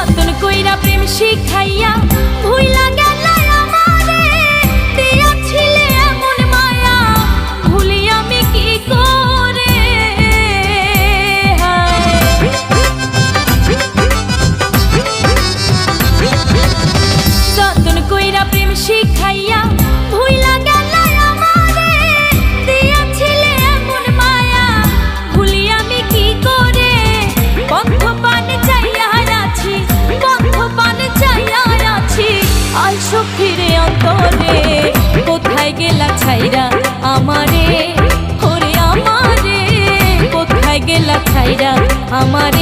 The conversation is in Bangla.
যতন কইরা প্রেম শিখাইয়া ভুইলা গেলা আমারে, দিয়াছিলে এমন মায়া ভুলি আমি কি করে। যতন কইরা প্রেম শিখাইয়া ভুইলা গেলা আমারে, দিয়াছিলে এমন মায়া ভুলি আমি কি করে। বন্ধ পানে চাইয়া আছি, বন্ধ পানে চাইয়া আছি, আইসো ফিরে অন্তরে। কোথায় গেলা ছাইরা আমারে, ওরে আমারে, কোথায় গেলা ছাইরা আমারে।